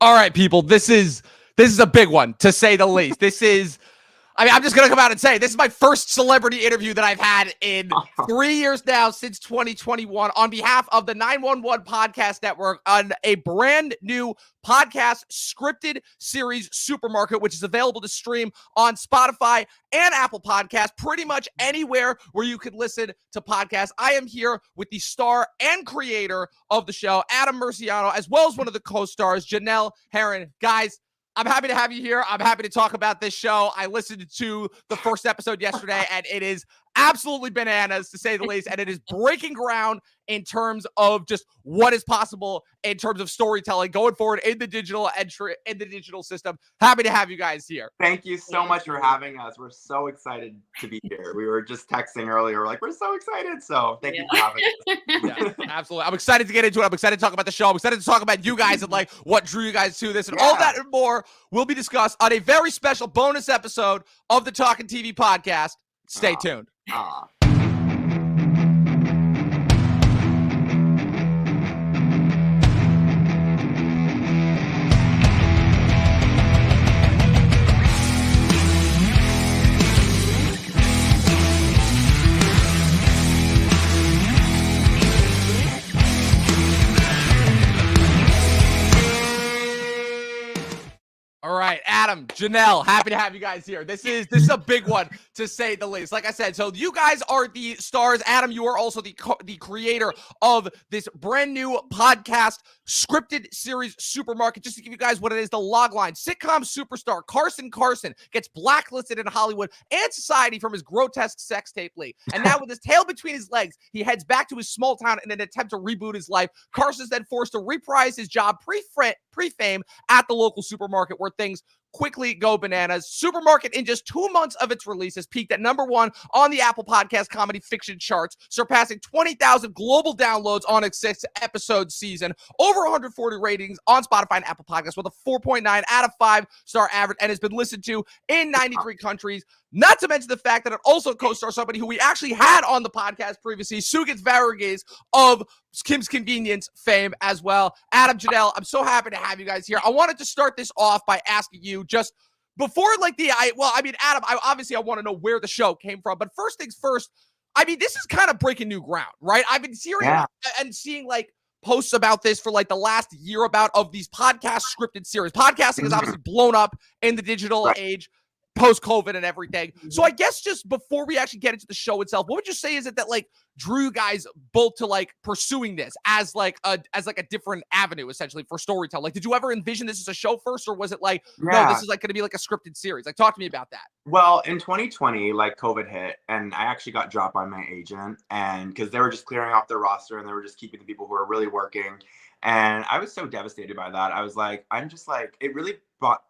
All right, people, this is a big one, to say the least. I'm just going to come out and say this is my first celebrity interview that I've had in 3 years now, since 2021, on behalf of the 911 Podcast Network, on a brand new podcast scripted series, Supermarket, which is available to stream on Spotify and Apple Podcasts, pretty much anywhere where you could listen to podcasts. I am here with the star and creator of the show, Adam Murciano, as well as one of the co-stars, Janelle, Heron. Guys, I'm happy to have you here. I'm happy to talk about this show. I listened to the first episode yesterday, and it is absolutely bananas, to say the least, and it is breaking ground in terms of just what is possible in terms of storytelling going forward in the digital system. Happy to have you guys here. Thank you so much for having us. We're so excited to be here. We were just texting earlier. We're like, we're so excited. So thank you for having us. Yeah, absolutely. I'm excited to get into it. I'm excited to talk about the show. I'm excited to talk about you guys and like what drew you guys to this, and all that and more will be discussed on a very special bonus episode of the Talkin' TV podcast. Stay tuned. All right, Adam, Janelle, happy to have you guys here. This is a big one, to say the least. Like I said, so you guys are the stars. Adam, you are also the creator of this brand new podcast scripted series, Supermarket. Just to give you guys what it is, the logline: sitcom superstar Carson gets blacklisted in Hollywood and society from his grotesque sex tape leak. And now with his tail between his legs, he heads back to his small town in an attempt to reboot his life. Carson's then forced to reprise his job pre-fame at the local supermarket, where things quickly go bananas. Supermarket, in just 2 months of its release, has peaked at #1 on the Apple Podcast comedy fiction charts, surpassing 20,000 global downloads on its 6-episode season, over 140 ratings on Spotify and Apple Podcasts, with a 4.9 out of 5 star average, and has been listened to in 93 countries. Not to mention the fact that it also co-stars somebody who we actually had on the podcast previously, Sugit Varghese of Kim's Convenience fame as well. Adam, Janelle, I'm so happy to have you guys here. I wanted to start this off by asking you, just before like Adam, I want to know where the show came from, but first things first, I mean, this is kind of breaking new ground, right? I've been hearing and seeing like posts about this for like the last year of these podcast scripted series. Podcasting is obviously blown up in the digital age, post-COVID and everything. So I guess just before we actually get into the show itself, what would you say is it that like drew you guys both to like pursuing this as like a different avenue essentially for storytelling? Like, did you ever envision this as a show first, or was it like, no, this is like going to be like a scripted series? Like, talk to me about that. Well, in 2020, like COVID hit, and I actually got dropped by my agent, and because they were just clearing off their roster and they were just keeping the people who are really working. And I was so devastated by that. I was like, it really brought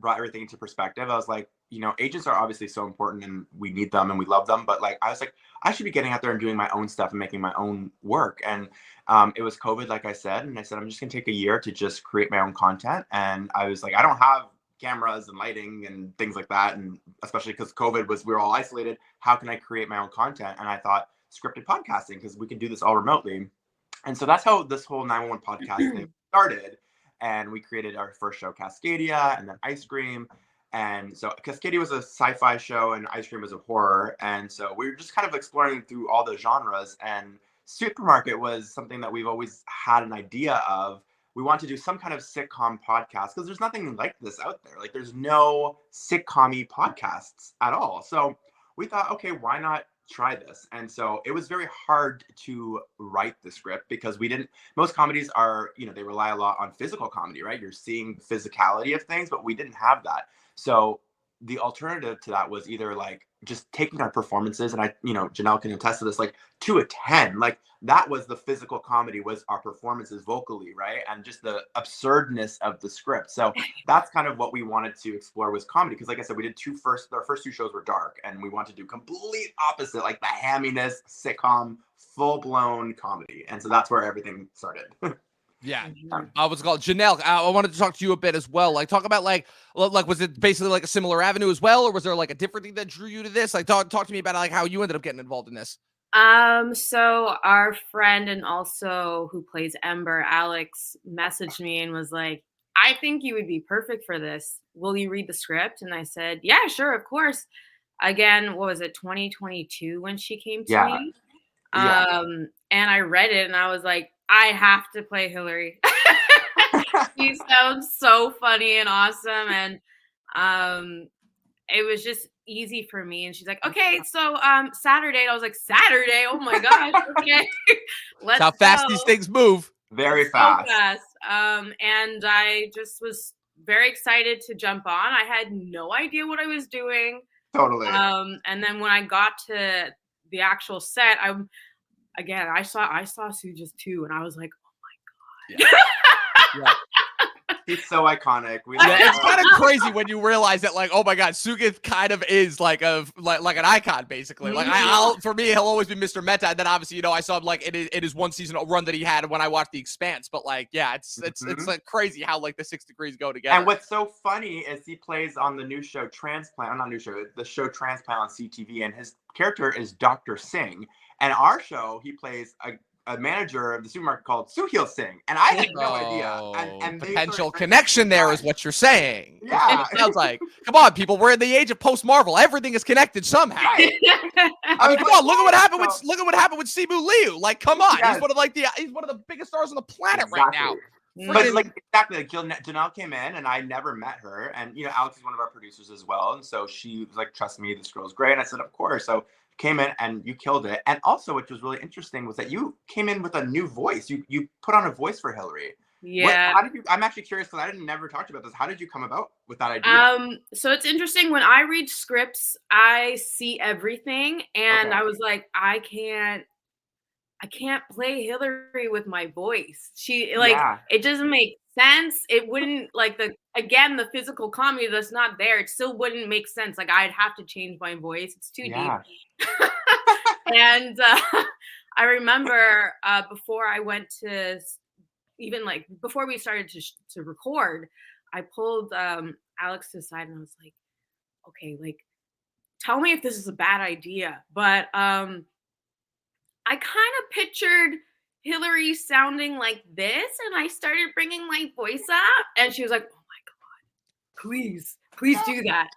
everything into perspective. I was like, you know, agents are obviously so important and we need them and we love them. But like, I was like, I should be getting out there and doing my own stuff and making my own work. And it was COVID, like I said. And I said, I'm just going to take a year to just create my own content. And I was like, I don't have cameras and lighting and things like that. And especially because COVID we were all isolated. How can I create my own content? And I thought scripted podcasting, because we can do this all remotely. And so that's how this whole 911 podcast thing started. And we created our first show, Cascadia, and then Ice Cream. And so Cascadia was a sci-fi show and Ice Cream was a horror. And so we were just kind of exploring through all the genres. And Supermarket was something that we've always had an idea of. We want to do some kind of sitcom podcast, because there's nothing like this out there. Like, there's no sitcom-y podcasts at all. So we thought, okay, why not try this? And so it was very hard to write the script, because most comedies are, you know, they rely a lot on physical comedy, right? You're seeing the physicality of things, but we didn't have that. So the alternative to that was either like just taking our performances, and Janelle can attest to this, like to a 10, like that was the physical comedy, was our performances vocally, right? And just the absurdness of the script. So that's kind of what we wanted to explore, was comedy. Because like I said, our first 2 shows were dark, and we wanted to do complete opposite, like the hamminess, sitcom, full-blown comedy. And so that's where everything started. Yeah. What's it called? Janelle, I wanted to talk to you a bit as well. Like, talk about like, was it basically like a similar avenue as well? Or was there like a different thing that drew you to this? Like, talk to me about like how you ended up getting involved in this. So our friend and also who plays Ember, Alex, messaged me and was like, I think you would be perfect for this. Will you read the script? And I said, yeah, sure, of course. Again, what was it, 2022 when she came to Yeah, me? yeah. And I read it and I was like, I have to play Hillary. She sounds so funny and awesome. And um, it was just easy for me. And she's like, okay, so Saturday. And I was like, Saturday? Oh my gosh, okay. That's Let's how fast these go. things move. Very So fast. fast. And I just was very excited to jump on. I had no idea what I was doing. Totally. And then when I got to the actual set, I saw Sujas too, and I was like, oh my god. Yeah. He's so iconic. We Yeah, love it's him. kind of crazy when you realize that, like, oh my God, Sugith kind of is like like an icon, basically. Like, for me, he'll always be Mr. Meta. And then obviously, I saw him like it is one season run that he had when I watched The Expanse. But like, yeah, it's like crazy how like the 6 degrees go together. And what's so funny is he plays on the new show Transplant, or not new show, the show Transplant on CTV, and his character is Dr. Singh. And our show, he plays a manager of the supermarket called Sukhil Singh, and I had no idea. And potential connection there is what you're saying. Yeah, It sounds like. Come on, people, we're in the age of post Marvel. Everything is connected somehow. Right. I mean, come on, look at what happened with Simu Liu. Like, come on, Yes. he's one of the biggest stars on the planet right now. But like exactly, like Janelle came in, and I never met her, and Alex is one of our producers as well, and so she was like, "Trust me, this girl's great." And I said, "Of course." So came in and you killed it. And also, which was really interesting, was that you came in with a new voice. You put on a voice for Hillary. Yeah. How did you? I'm actually curious because I didn't never talked about this. How did you come about with that idea? So it's interesting when I read scripts, I see everything, and Okay. I was like, I can't play Hillary with my voice. Yeah. It doesn't make sense. It wouldn't the physical comedy that's not there. It still wouldn't make sense. Like I'd have to change my voice. It's too deep. And I remember before I went to before we started to record, I pulled Alex to the side and I was like, okay, like tell me if this is a bad idea. But I kind of pictured Hillary sounding like this, and I started bringing my voice up, and she was like, "Oh my god, please do that."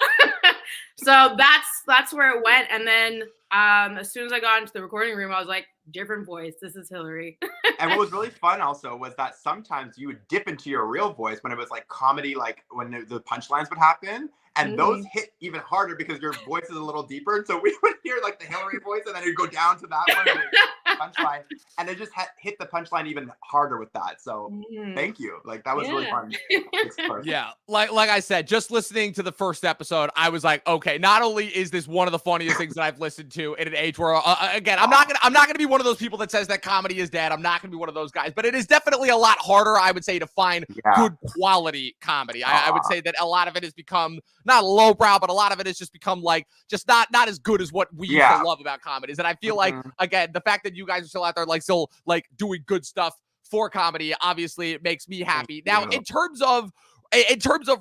So that's where it went, and then as soon as I got into the recording room, I was like, "Different voice. This is Hillary." And what was really fun also was that sometimes you would dip into your real voice when it was like comedy, like when the punchlines would happen. And those hit even harder because your voice is a little deeper. And so we would hear like the Hillary voice, and then it'd go down to that one, and punchline, and it just hit the punchline even harder with that. So thank you. Like that was really fun. Yeah, like I said, just listening to the first episode, I was like, okay, not only is this one of the funniest things that I've listened to in an age where, again, I'm not gonna be one of those people that says that comedy is dead. I'm not gonna be one of those guys, but it is definitely a lot harder, I would say, to find good quality comedy. I would say that a lot of it has become not lowbrow, but a lot of it has just become like just not as good as what we used to love about comedies. And I feel like, again, the fact that you guys are still out there still doing good stuff for comedy, obviously it makes me happy. Now, in terms of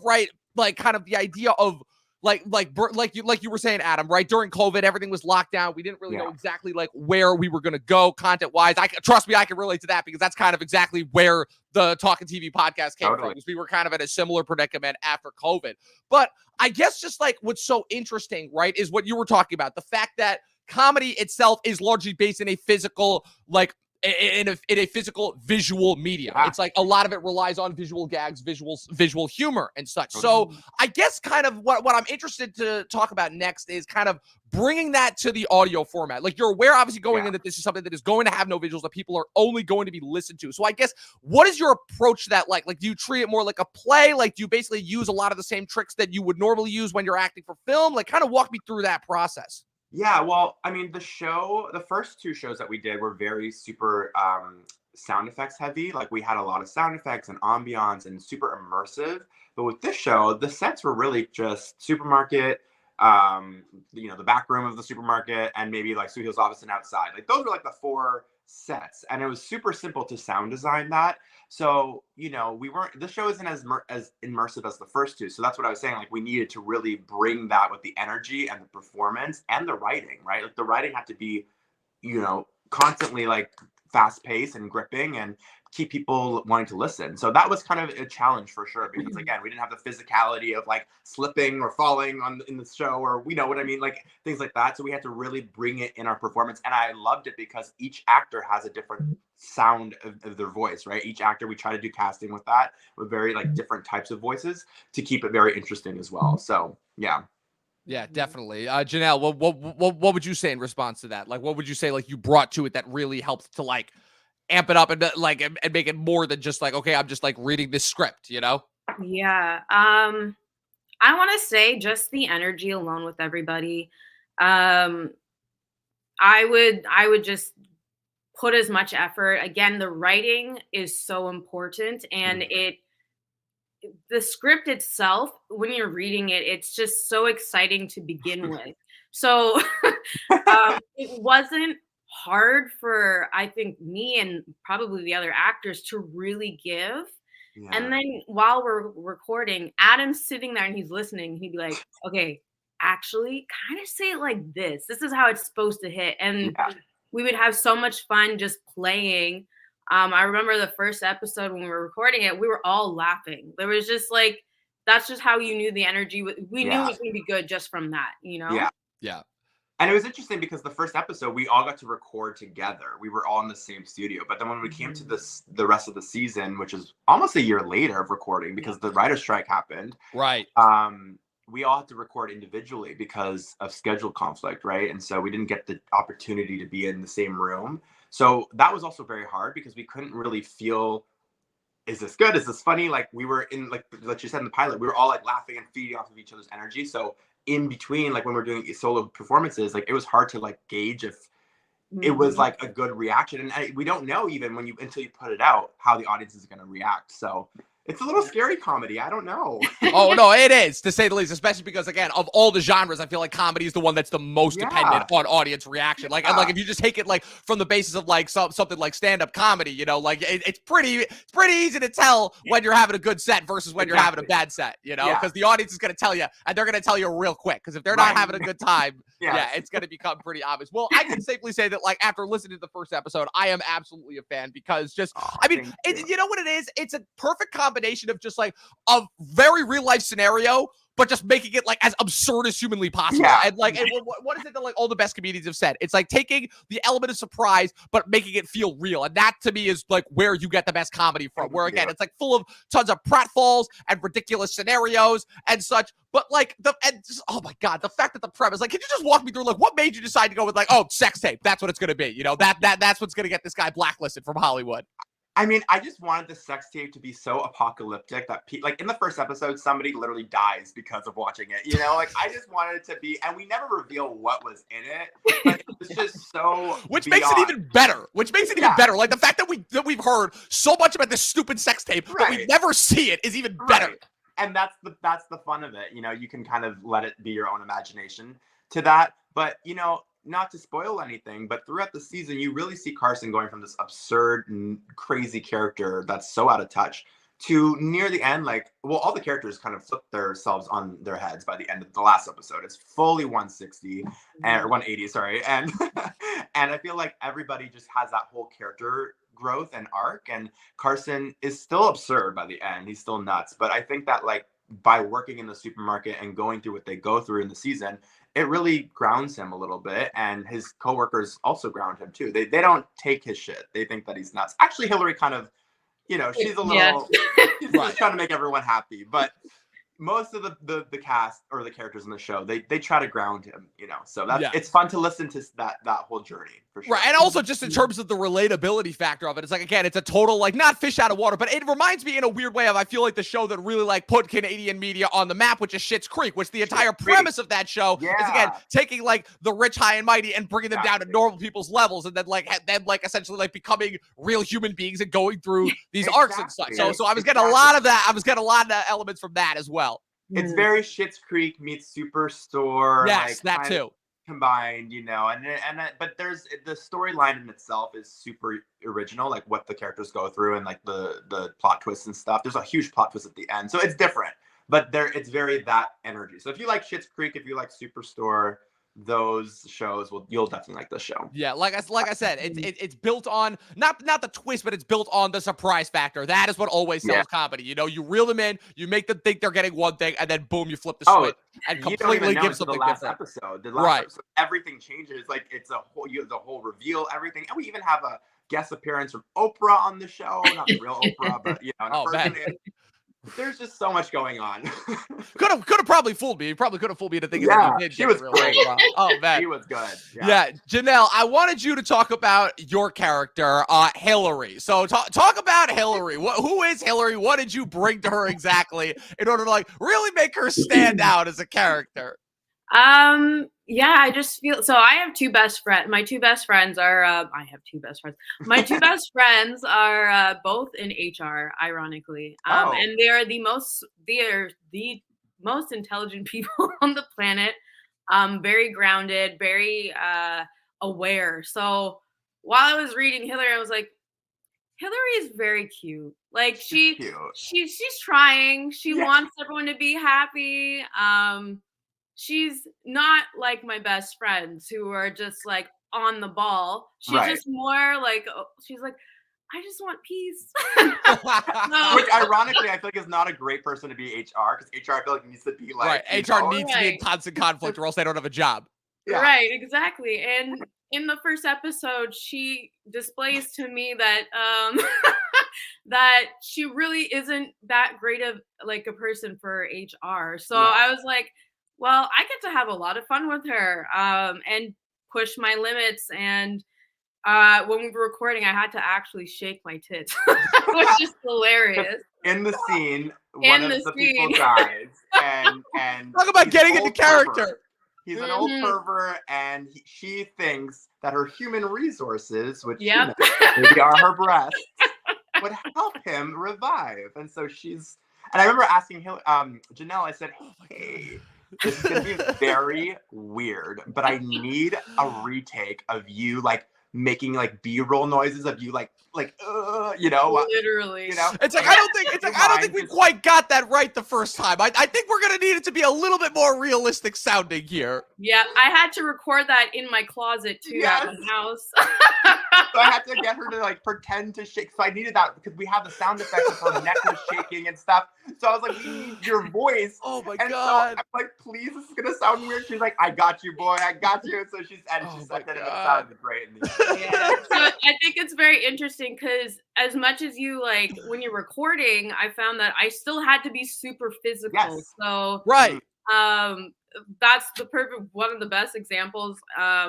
right, like kind of the idea of like you were saying, Adam, right? During COVID, everything was locked down. We didn't really know exactly like where we were going to go content-wise. Trust me, I can relate to that because that's kind of exactly where the Talking TV podcast came from. Because we were kind of in a similar predicament after COVID. But I guess just like what's so interesting, right, is what you were talking about. The fact that comedy itself is largely based in a physical, like in a physical visual medium. It's like a lot of it relies on visual gags, visual humor and such. So I guess kind of what I'm interested to talk about next is kind of bringing that to the audio format. Like you're aware, obviously, going in that this is something that is going to have no visuals, that people are only going to be listened to. So I guess what is your approach to that like? Like do you treat it more like a play? Like do you basically use a lot of the same tricks that you would normally use when you're acting for film? Like kind of walk me through that process. Yeah, well, I mean, the first 2 shows that we did were very super sound effects heavy. Like we had a lot of sound effects and ambiance and super immersive. But with this show, the sets were really just supermarket, the back room of the supermarket, and maybe like Suhil's office and outside. Like those were like the 4 sets, and it was super simple to sound design that. So, this show isn't as immersive as the first 2. So that's what I was saying. Like we needed to really bring that with the energy and the performance and the writing, right? Like the writing had to be, constantly like fast paced and gripping and keep people wanting to listen. So that was kind of a challenge for sure, because again, we didn't have the physicality of like slipping or falling in the show, or we know what I mean, like things like that. So we had to really bring it in our performance, and I loved it because each actor has a different sound of their voice, right? Each actor, we try to do casting with that, with very like different types of voices to keep it very interesting as well. So yeah. Yeah, definitely. Janelle, what would you say in response to that? Like, what would you say like you brought to it that really helped to like amp it up and like and make it more than just like, okay, I'm just like reading this script, you know? Yeah. I want to say just the energy alone with everybody. I would just put as much effort. Again, the writing is so important, and the script itself, when you're reading it, it's just so exciting to begin with. So it wasn't hard for, I think, me and probably the other actors to really give. Yeah. And then while we're recording, Adam's sitting there and he's listening. He'd be like, okay, actually, kind of say it like this. This is how it's supposed to hit. And we would have so much fun just playing. I remember the first episode when we were recording it, we were all laughing. There was just like, that's just how you knew the energy. We knew it was going to be good just from that, you know? Yeah. Yeah. And it was interesting because the first episode, we all got to record together. We were all in the same studio. But then when we came to the rest of the season, which is almost a year later of recording because the writer's strike happened. Right. We all had to record individually because of schedule conflict, right? And so we didn't get the opportunity to be in the same room. So that was also very hard because we couldn't really feel, is this good? Is this funny? Like we were in, like you said in the pilot, we were all like laughing and feeding off of each other's energy. So in between, like when we're doing solo performances, like it was hard to like gauge if it was like a good reaction. And we don't know even until you put it out, how the audience is going to react. So it's a little scary comedy. I don't know. Oh, no, it is, to say the least, especially because, again, of all the genres, I feel like comedy is the one that's the most dependent on audience reaction. Like, and like if you just take it like from the basis of like something like stand-up comedy, you know, like it's pretty easy to tell when you're having a good set versus when you're having a bad set, you know, because the audience is going to tell you, and they're going to tell you real quick, because if they're not having a good time, it's going to become pretty obvious. Well, I can safely say that, like, after listening to the first episode, I am absolutely a fan because just, I mean, you know what it is? It's a perfect combination of just like a very real life scenario, but just making it like as absurd as humanly possible. And like, and what is it that like all the best comedians have said? It's like taking the element of surprise, but making it feel real. And that to me is like where you get the best comedy from, where again, it's like full of tons of pratfalls and ridiculous scenarios and such. But like oh my God, the fact that the premise, like, can you just walk me through like what made you decide to go with like, oh, sex tape? That's what it's going to be. You know, that's what's going to get this guy blacklisted from Hollywood. I mean, I just wanted the sex tape to be so apocalyptic that, like, in the first episode, somebody literally dies because of watching it. You know, like, I just wanted it to be, and we never reveal what was in it. But it was just so Which makes it even better. Like, the fact that we've heard so much about this stupid sex tape, but we never see it is even better. And that's the fun of it. You know, you can kind of let it be your own imagination to that. But, you know, not to spoil anything, but throughout the season, you really see Carson going from this absurd and crazy character that's so out of touch to near the end, like, well, all the characters kind of flip themselves on their heads by the end of the last episode. It's fully 160 or 180, sorry. And and I feel like everybody just has that whole character growth and arc, and Carson is still absurd by the end. He's still nuts. But I think that, like, by working in the supermarket and going through what they go through in the season, it really grounds him a little bit, and his coworkers also ground him too. They don't take his shit. They think that he's nuts. Actually, Hillary kind of, you know, she's a little, she's just trying to make everyone happy. But most of the cast or the characters in the show, they try to ground him, you know. So that's it's fun to listen to that whole journey for sure. Right, and also just in terms of the relatability factor of it, it's like, again, it's a total like not fish out of water, but it reminds me in a weird way of, I feel like, the show that really like put Canadian media on the map, which is Schitt's Creek, which the entire premise of that show is, again, taking like the rich, high and mighty and bringing them down to normal people's levels, and then essentially like becoming real human beings and going through these arcs and such. So I was getting a lot of that. I was getting a lot of elements from that as well. It's very Schitt's Creek meets Superstore. Yes, like, that too. Combined, you know, but there's the storyline in itself is super original, like what the characters go through and like the plot twists and stuff. There's a huge plot twist at the end, so it's different, but it's very that energy. So if you like Schitt's Creek, if you like Superstore, those shows you'll definitely like this show. Yeah, like I said, it's built on not the twist, but it's built on the surprise factor. That is what always sells comedy. You know, you reel them in, you make them think they're getting one thing, and then boom, you flip the switch and completely give something different. The last episode, everything changes. Like it's the whole reveal, everything, and we even have a guest appearance from Oprah on the show. Not the real Oprah, but there's just so much going on. could have probably fooled me. You probably could have fooled me into thinking that you did. She was great. Oh man, she was good. Yeah, Janelle, I wanted you to talk about your character, Hillary. So talk about Hillary. Who is Hillary? What did you bring to her exactly in order to like really make her stand out as a character? Yeah, I just feel so. I have two best friends. My two best friends are. I have two best friends. My two best friends are both in HR, ironically, and they are the most intelligent people on the planet. Very grounded, very aware. So while I was reading Hillary, I was like, Hillary is very cute. Like she's trying. She wants everyone to be happy. She's not like my best friends who are just like on the ball. She's just more like, she's like, I just want peace. Which ironically, I feel like is not a great person to be HR, because HR I feel like needs to be like HR needs to be in constant conflict or else they don't have a job. Yeah. Right, exactly. And in the first episode, she displays to me that that she really isn't that great of like a person for HR. So I was like, well, I get to have a lot of fun with her and push my limits. And when we were recording, I had to actually shake my tits, which is hilarious. In the scene, one of the people dies, and talk about getting into character. He's an old pervert, and she thinks that her human resources, which maybe are her breasts, would help him revive. And so and I remember asking Janelle, I said, hey, this is going to be very weird, but I need a retake of you, like, making, like, B-roll noises of you, like, you know, literally, you know, it's like I don't think we quite got that right the first time. I think we're gonna need it to be a little bit more realistic sounding here. Yeah, I had to record that in my closet too at the house. So I had to get her to like pretend to shake. So I needed that because we have the sound effects of her neck was shaking and stuff. So I was like, we need your voice. Oh my God. So I'm like, please, this is gonna sound weird. She's like, I got you, boy, I got you. So she said that, and it sounded great. Yeah. So I think it's very interesting because as much as you like when you're recording, I found that I still had to be super physical. Yes. So that's the perfect one of the best examples.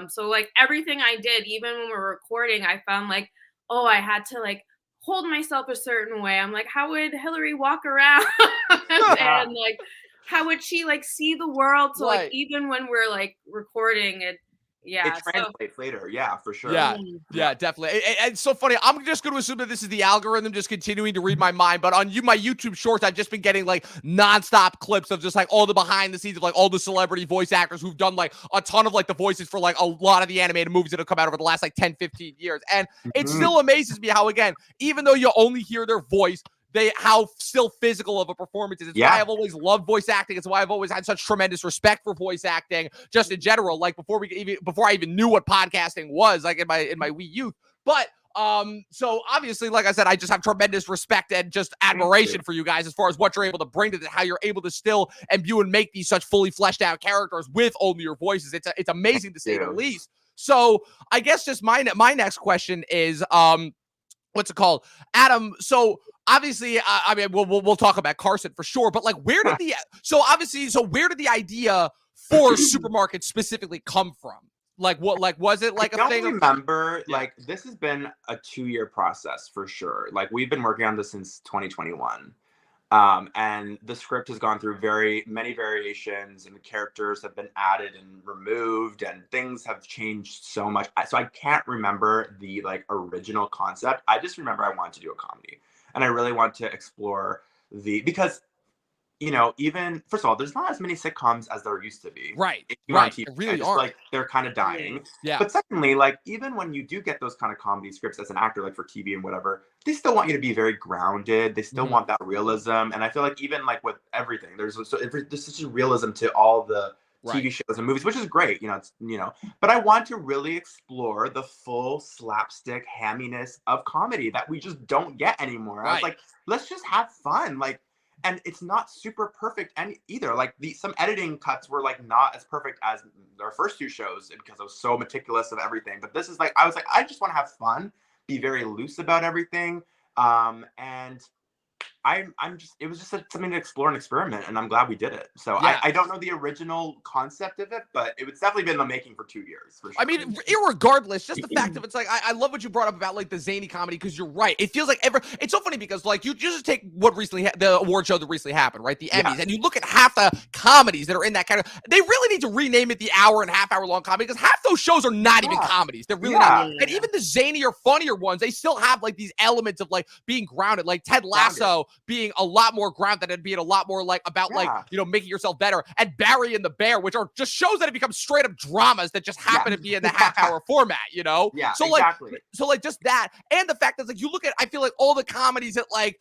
So like everything I did, even when we're recording, I found like, oh, I had to like hold myself a certain way. I'm like, how would Hillary walk around? And like how would she like see the world? So like even when we're like recording it, it translates later. Yeah, for sure. Yeah, definitely. It's so funny. I'm just going to assume that this is the algorithm just continuing to read my mind. But on my YouTube shorts, I've just been getting like nonstop clips of just like all the behind the scenes of like all the celebrity voice actors who've done like a ton of like the voices for like a lot of the animated movies that have come out over the last like 10, 15 years. And it still amazes me how, again, even though you only hear their voice, how still physical of a performance is. It's why I've always loved voice acting. It's why I've always had such tremendous respect for voice acting, just in general. Like before I even knew what podcasting was, like in my wee youth. But so obviously, like I said, I just have tremendous respect and just admiration for you guys as far as what you're able to bring to it, how you're able to still imbue and make these such fully fleshed out characters with only your voices. It's amazing to say the least. So I guess just my next question is what's it called, Adam? So obviously, I mean, we'll talk about Carson for sure, but like, where did the idea for supermarkets specifically come from? Like, what, like, was it like a thing? I remember, like, this has been a 2-year process for sure. Like, we've been working on this since 2021. And the script has gone through many variations, and the characters have been added and removed, and things have changed so much. So I can't remember the like original concept. I just remember I wanted to do a comedy, and I really want to explore because, you know, even first of all, there's not as many sitcoms as there used to be. Right. On TV. Really are. Like they're kind of dying. Yeah. But secondly, like even when you do get those kind of comedy scripts as an actor, like for TV and whatever, they still want you to be very grounded. They still want that realism. And I feel like even like with everything, there's such a realism to all the TV shows and movies, which is great, but I want to really explore the full slapstick hamminess of comedy that we just don't get anymore. I was like, let's just have fun. Like, and it's not super perfect either. Like some editing cuts were like not as perfect as our first two shows because I was so meticulous of everything. But this is like, I was like, I just want to have fun, be very loose about everything. And it was just something to explore and experiment, and I'm glad we did it. So I don't know the original concept of it, but it was definitely been in the making for 2 years. For sure. I mean, irregardless, just the fact of it's like, I love what you brought up about like the zany comedy, because you're right. It feels like it's so funny because like you just take what recently the award show that recently happened, right? The Emmys, and you look at half the comedies that are in that kind of, they really need to rename it the hour and a half hour long comedy, because half those shows are not even comedies. They're really not. And even the zanier, funnier ones, they still have like these elements of like being grounded, like Ted Lasso being a lot more grounded and being a lot more like about like, making yourself better, and Barry and the Bear, which are just shows that have become straight up dramas that just happen to be in the half hour format, so like just that, and the fact that like you look at, I feel like all the comedies that like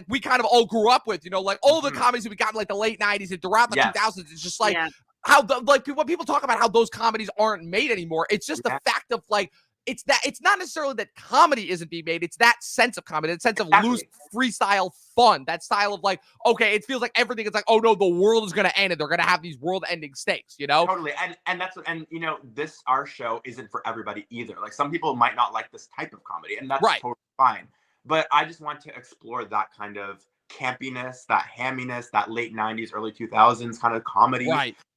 we kind of all grew up with, like all the comedies that we got in like the late 90s and throughout the 2000s, it's just like how when people talk about how those comedies aren't made anymore, it's just the fact of like, it's not necessarily that comedy isn't being made. It's that sense of comedy, that sense of loose freestyle fun, that style of like, okay, it feels like everything is like, oh no, the world is going to end and they're going to have these world ending stakes, Totally. And that's, and our show isn't for everybody either. Like some people might not like this type of comedy, and that's totally fine. But I just want to explore that kind of campiness, that hamminess, that late 90s, early 2000s kind of comedy.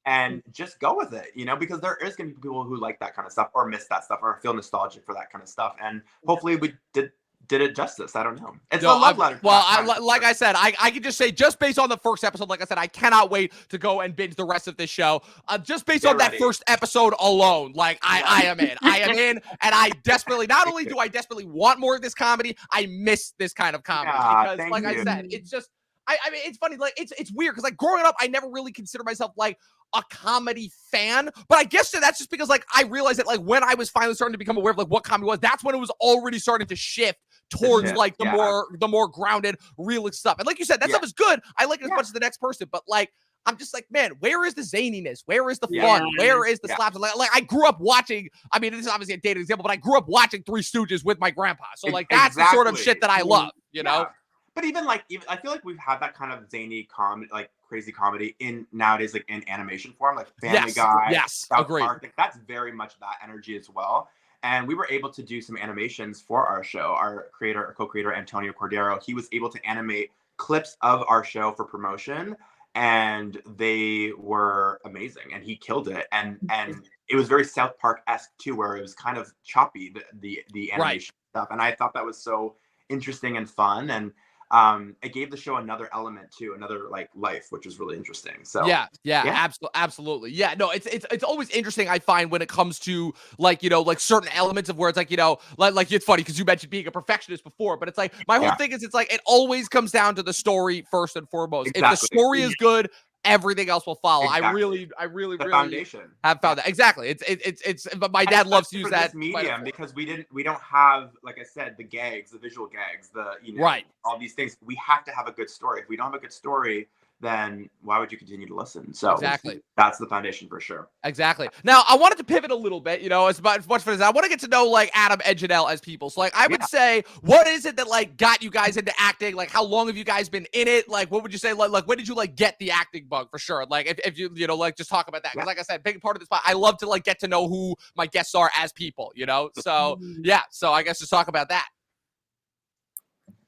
And just go with it, because there is going to be people who like that kind of stuff or miss that stuff or feel nostalgic for that kind of stuff. And hopefully we did it justice. I don't know. It's a love letter. Well, like I said, I can just say, just based on the first episode, like I said, I cannot wait to go and binge the rest of this show. Just based on that first episode alone, like I am in. I am in, and I desperately, not only do I desperately want more of this comedy, I miss this kind of comedy because, like I said, it's just. I mean, it's funny, like it's weird because like growing up, I never really considered myself like a comedy fan, but I guess that's just because like I realized that like when I was finally starting to become aware of like what comedy was, that's when it was already starting to shift towards like the more grounded, realistic stuff. And like you said, that stuff is good. I like it as much as the next person, but like I'm just like, man, where is the zaniness? Where is the fun? Where is the slaps? Like I grew up watching. I mean, this is obviously a dated example, but I grew up watching Three Stooges with my grandpa. So like that's the sort of shit that I love, But even I feel like we've had that kind of zany comedy, like crazy comedy in nowadays, like in animation form, like Family Guy. Agreed. Like, that's very much that energy as well. And we were able to do some animations for our show. Our co-creator, Antonio Cordero, he was able to animate clips of our show for promotion, and they were amazing. And he killed it. And it was very South Park-esque too, where it was kind of choppy, the animation stuff. And I thought that was so interesting and fun. And it gave the show another element too, another like life, which was really interesting. So absolutely. Yeah, no, it's always interesting, I find, when it comes to like, like certain elements of where it's like, like it's funny because you mentioned being a perfectionist before, but it's like my whole thing is it's like it always comes down to the story first and foremost. If the story is good, everything else will follow. I really foundation. Have found that. Exactly. It's but my dad loves to use that medium because we don't have, like I said, the gags, the visual gags, all these things. We have to have a good story. If we don't have a good story, then why would you continue to listen? So exactly, that's the foundation for sure. Exactly. Now I wanted to pivot a little bit, as much for this. I want to get to know like Adam and Janelle as people. So like I would say, what is it that like got you guys into acting? Like how long have you guys been in it? Like what would you say? Like when did you like get the acting bug for sure? Like if you like just talk about that, because like I said, big part of this, I love to like get to know who my guests are as people. So so I guess just talk about that.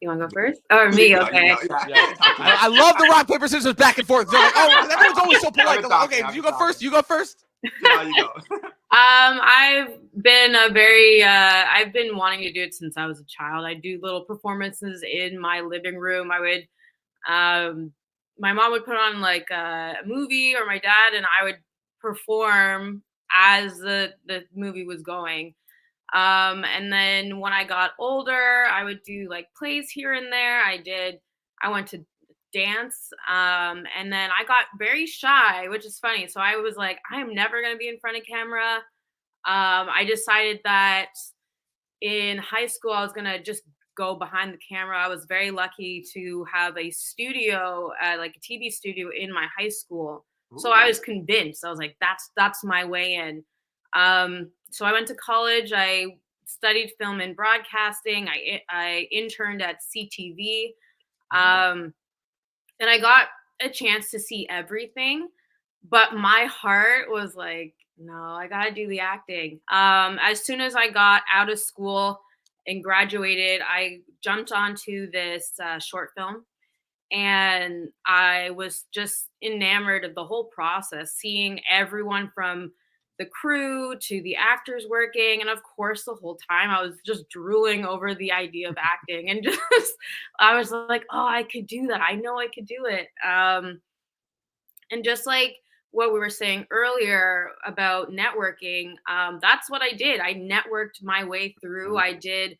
You want to go first? Or me? Okay. I love the rock, paper, scissors back and forth. They're like, oh, everyone's always so polite. Okay, you go first. You go first. Yeah, you go. I've been wanting to do it since I was a child. I do little performances in my living room. My mom would put on like a movie, or my dad, and I would perform as the movie was going. And then when I got older, I would do like plays here and there. I went to dance. And then I got very shy, which is funny. So I was like, I'm never going to be in front of camera. I decided that in high school, I was going to just go behind the camera. I was very lucky to have a studio, like a TV studio in my high school. So I was convinced. I was like, that's my way in. So I went to college. I studied film and broadcasting. I interned at CTV. Um, and I got a chance to see everything, but my heart was like, no, I gotta do the acting. As soon as I got out of school and graduated, I jumped onto this short film, and I was just enamored of the whole process, seeing everyone from the crew to the actors working. And of course, the whole time I was just drooling over the idea of acting, and just, I was like, oh, I could do that. I know I could do it. And just like what we were saying earlier about networking, that's what I did. I networked my way through. I did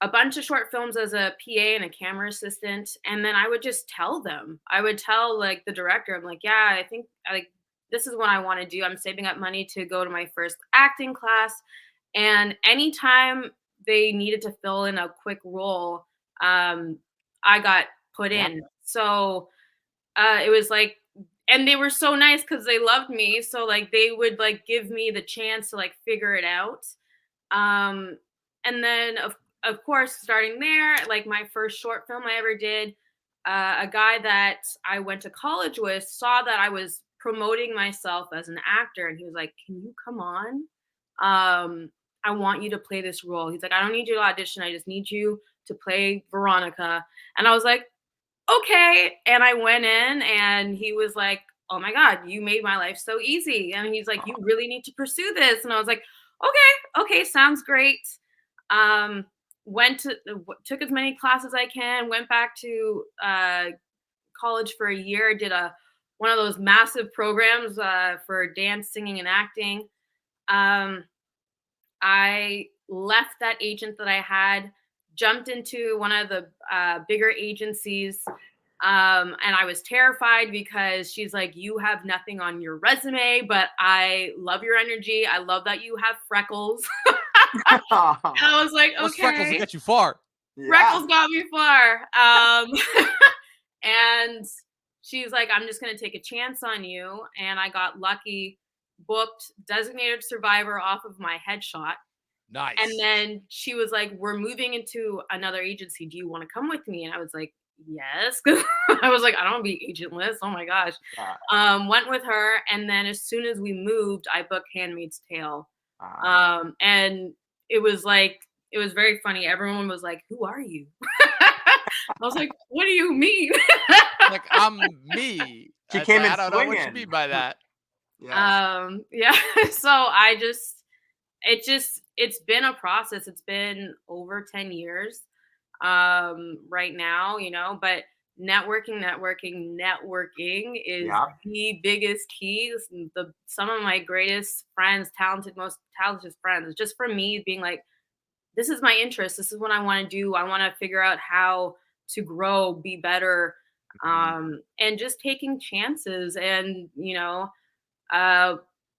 a bunch of short films as a PA and a camera assistant. And then I would just tell them. I would tell like the director, I'm like, yeah, I think like this is what I want to do. I'm saving up money to go to my first acting class. And anytime they needed to fill in a quick role, I got put in. So it was like, and they were so nice because they loved me. So like they would like give me the chance to like figure it out. And then of course, starting there, like my first short film I ever did, a guy that I went to college with saw that I was promoting myself as an actor, and he was like, "Can you come on? I want you to play this role." He's like, "I don't need you to audition. I just need you to play Veronica." And I was like, "Okay." And I went in, and he was like, "Oh my God, you made my life so easy." And he's like, "You really need to pursue this." And I was like, "Okay, sounds great." Um, took as many classes I can, went back to college for a year, did one of those massive programs for dance, singing, and acting. I left that agent that I had, jumped into one of the bigger agencies. And I was terrified because she's like, "You have nothing on your resume, but I love your energy. I love that you have freckles." And I was like, Those freckles will okay. get you far. Freckles got me far. And she's like, "I'm just going to take a chance on you." And I got lucky, booked Designated Survivor off of my headshot. Nice. And then she was like, "We're moving into another agency. Do you want to come with me?" And I was like, yes. I was like, I don't want to be agentless. Oh my gosh. Went with her. And then as soon as we moved, I booked Handmaid's Tale. And it was very funny. Everyone was like, "Who are you?" I was like, "What do you mean?" Like, I'm me. She came in I don't know what you swinging. mean by that. Yeah. So it's been a process. It's been over 10 years right now, but networking is the biggest key. Some of my greatest friends, most talented friends, just from me being like, this is my interest. This is what I want to do. I want to figure out how to grow, be better, and just taking chances and,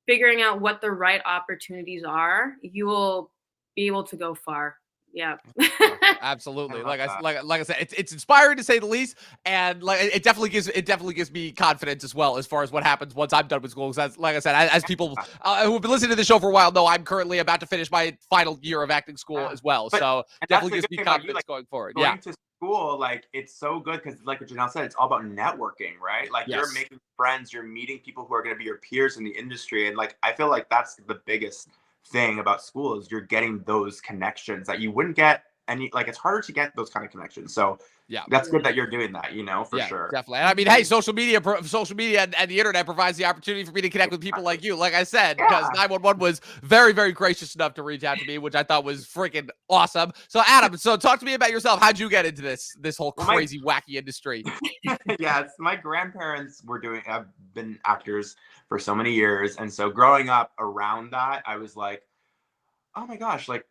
figuring out what the right opportunities are. You will be able to go far. Yeah. Absolutely. Like I said, it's inspiring to say the least, and like it definitely gives me confidence as well as far as what happens once I'm done with school. Because like I said, as people who have been listening to the show for a while know, I'm currently about to finish my final year of acting school as well. So it definitely gives me confidence going forward. Going to school, like it's so good because, like what Janelle said, it's all about networking, right? Like you're making friends, you're meeting people who are going to be your peers in the industry, and like I feel like that's the biggest thing about school is you're getting those connections that you wouldn't get it's harder to get those kind of connections. So that's good that you're doing that, for sure. Definitely. And I mean, hey, social media and the internet provides the opportunity for me to connect with people like you, like I said, because 911 was very, very gracious enough to reach out to me, which I thought was freaking awesome. So Adam, talk to me about yourself. How'd you get into this whole crazy, wacky industry? My grandparents have been actors for so many years. And so growing up around that, I was like, oh my gosh, like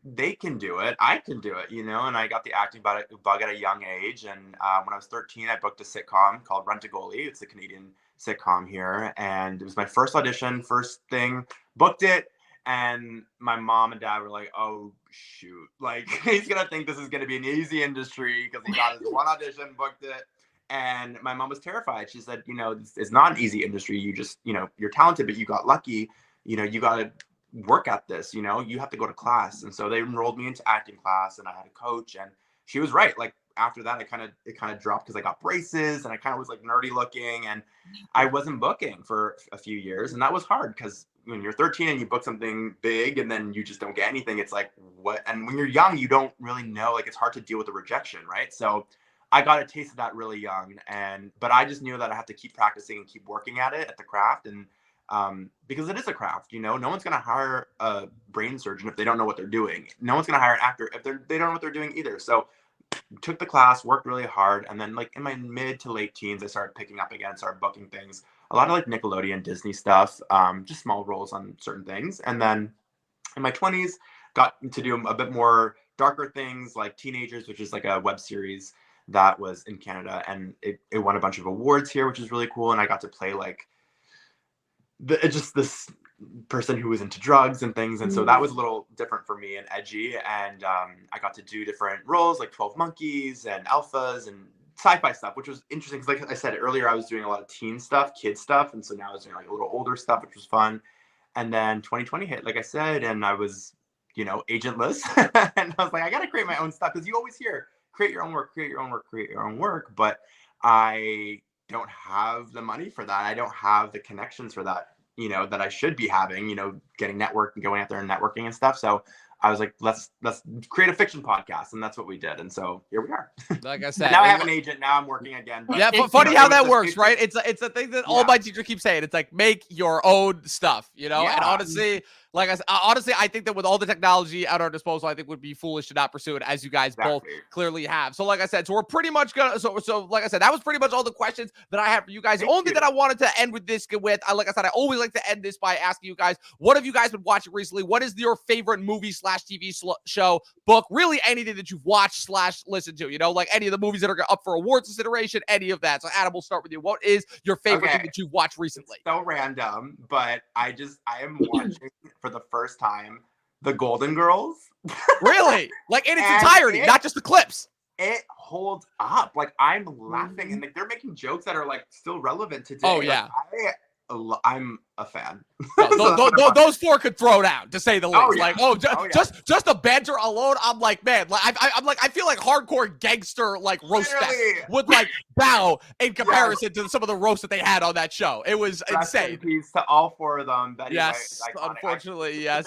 they can do it. I can do it, and I got the acting bug at a young age. And when I was 13, I booked a sitcom called Rent a Goalie. It's a Canadian sitcom here. And it was my first audition, first thing, booked it. And my mom and dad were like, oh, shoot. Like, he's going to think this is going to be an easy industry because he got his one audition, booked it. And my mom was terrified. She said, it's not an easy industry. You just, you're talented, but you got lucky. You got to work at this, you have to go to class. And so they enrolled me into acting class, and I had a coach, and she was right. Like after that, it kind of dropped because I got braces and I kind of was like nerdy looking, and I wasn't booking for a few years. And that was hard because when you're 13 and you book something big and then you just don't get anything, it's like, what? And when you're young, you don't really know, like it's hard to deal with the rejection, right? So I got a taste of that really young, but I just knew that I have to keep practicing and keep working at it, at the craft. And because it is a craft, no one's going to hire a brain surgeon if they don't know what they're doing. No one's going to hire an actor if they don't know what they're doing either. So took the class, worked really hard. And then like in my mid to late teens, I started picking up again, started booking things, a lot of like Nickelodeon, Disney stuff, just small roles on certain things. And then in my 20s, got to do a bit more darker things like Teenagers, which is like a web series that was in Canada, and it won a bunch of awards here, which is really cool. And I got to play like just this person who was into drugs and things, and so that was a little different for me and edgy. And I got to do different roles like 12 Monkeys and Alphas and sci-fi stuff, which was interesting because like I said earlier, I was doing a lot of teen stuff, kid stuff, and so now I was doing like a little older stuff, which was fun. And then 2020 hit, like I said, and I was agentless and I was like, I gotta create my own stuff, because you always hear create your own work, create your own work, create your own work. But I don't have the money for that. I don't have the connections for that, that I should be having, getting network and going out there and networking and stuff. So I was like, let's create a fiction podcast. And that's what we did. And so here we are. Like I said, now I have an agent. Now I'm working again. But, yeah, funny how that works, right? It's a thing that all my teachers keep saying. It's like, make your own stuff, And honestly, like I said, I think that with all the technology at our disposal, I think would be foolish to not pursue it, as you guys both clearly have. So like I said, so we're pretty much gonna, so like I said, that was pretty much all the questions that I have for you guys. The only thing that I wanted to end with this with, like I said, I always like to end this by asking you guys, what have you guys been watching recently? What is your favorite movie / TV show, book, really anything that you've watched / listened to, like any of the movies that are up for awards consideration, any of that. So Adam, we'll start with you. What is your favorite thing that you've watched recently? It's so random, but I am watching for the first time The Golden Girls. Really? Like in its entirety, not just the clips. It holds up. Like I'm laughing and like they're making jokes that are like still relevant today. Oh yeah. Like, I'm a fan. Those four could throw down, to say the least. Oh, yeah. Like, just the banter alone, I'm like, man, like I feel like hardcore gangster like roast fest would like bow in comparison to some of the roasts that they had on that show. It was insane. Peace to all four of them. Betty yes, unfortunately, yes.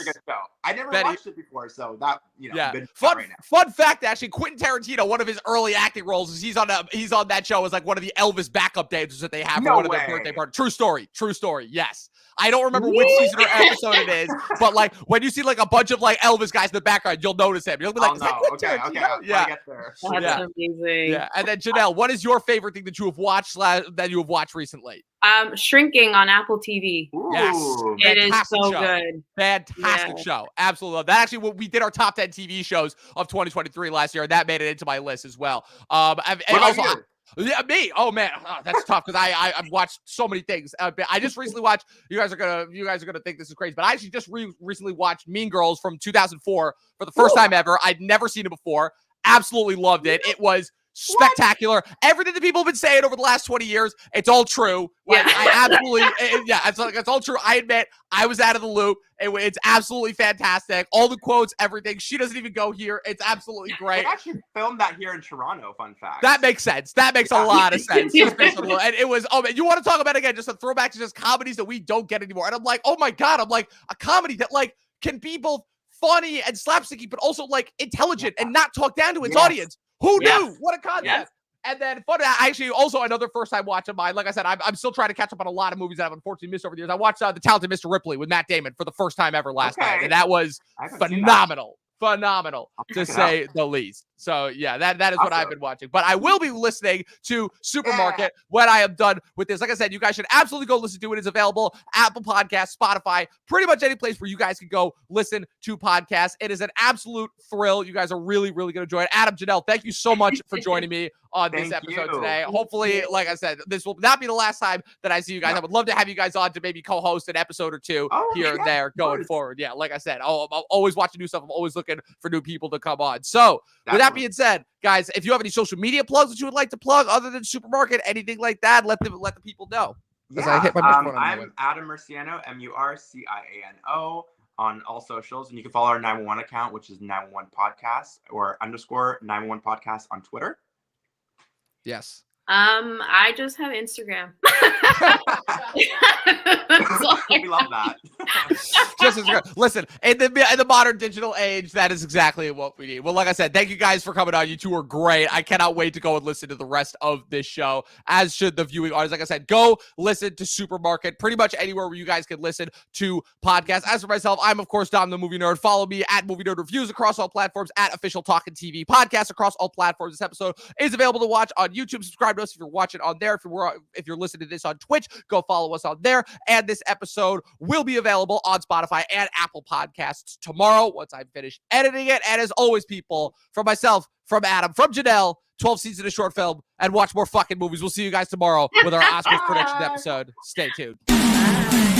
I never watched it before, so that yeah. Fun right now. Fun fact, actually, Quentin Tarantino, one of his early acting roles is he's on that show as like one of the Elvis backup dancers that they have for one of their birthday parties. True story. Yes. I don't remember which season or episode it is, but like when you see like a bunch of like Elvis guys in the background, you'll notice him. You'll be like, okay, yeah, get there. That's amazing. Yeah, and then Janelle, what is your favorite thing that you have watched recently? Shrinking on Apple TV. Ooh, yes, it is so good. Fantastic show. Absolutely love that. Actually, we did our top 10 TV shows of 2023 last year, and that made it into my list as well. Yeah, me. Oh man, that's tough because I've watched so many things. I just recently watched. You guys are gonna think this is crazy, but I actually just recently watched Mean Girls from 2004 for the first time ever. I'd never seen it before. Absolutely loved it. It was spectacular. Everything that people have been saying over the last 20 years, it's all true. Like, I absolutely, it's all true. I admit I was out of the loop. It's absolutely fantastic. All the quotes, everything. She doesn't even go here. It's absolutely great. They actually filmed that here in Toronto. Fun fact. That makes sense. That makes a lot of sense. And it was, oh man, you want to talk about again, just a throwback to just comedies that we don't get anymore. And I'm like, oh my God, I'm like a comedy that like can be both funny and slapsticky, but also like intelligent and not talk down to its audience. Who knew? What a concept. Yes. And then fun, actually, also another first time watch of mine. Like I said, I'm still trying to catch up on a lot of movies that I've unfortunately missed over the years. I watched The Talented Mr. Ripley with Matt Damon for the first time ever last night. And that was phenomenal. Phenomenal, to say the least. So yeah, that is what I've been watching. But I will be listening to Supermarket when I am done with this. Like I said, you guys should absolutely go listen to it. It's available Apple Podcasts, Spotify, pretty much any place where you guys can go listen to podcasts. It is an absolute thrill. You guys are really, really going to enjoy it. Adam, Janelle, thank you so much for joining me on this episode today. Hopefully, like I said, this will not be the last time that I see you guys. I would love to have you guys on to maybe co-host an episode or two here and there going forward. Yeah, like I said, I'm always watching new stuff. I'm always looking looking for new people to come on. So with that being said, guys, if you have any social media plugs that you would like to plug other than Supermarket, anything like that, let the people know. Yeah, I hit my microphone I'm Adam Murciano, Murciano, on all socials, and you can follow our 911 account, which is 911 podcast or _ 911 podcast on Twitter. Yes. I just have Instagram. We love that. Just as good. Listen, in the modern digital age, that is exactly what we need. Well, like I said, thank you guys for coming on. You two are great. I cannot wait to go and listen to the rest of this show, as should the viewing audience. Like I said, go listen to Supermarket pretty much anywhere where you guys can listen to podcasts. As for myself, I'm, of course, Dom the Movie Nerd. Follow me at Movie Nerd Reviews across all platforms, at Official Talkin' TV Podcast across all platforms. This episode is available to watch on YouTube. Subscribe to us if you're watching on there. If you're listening to this on Twitch, go follow us on there. And this episode will be available on Spotify and Apple Podcasts tomorrow once I'm finished editing it. And as always, people, from myself, from Adam, from Janelle, 12 seasons of short film, and watch more fucking movies. We'll see you guys tomorrow with our Oscars prediction episode. Stay tuned. Bye.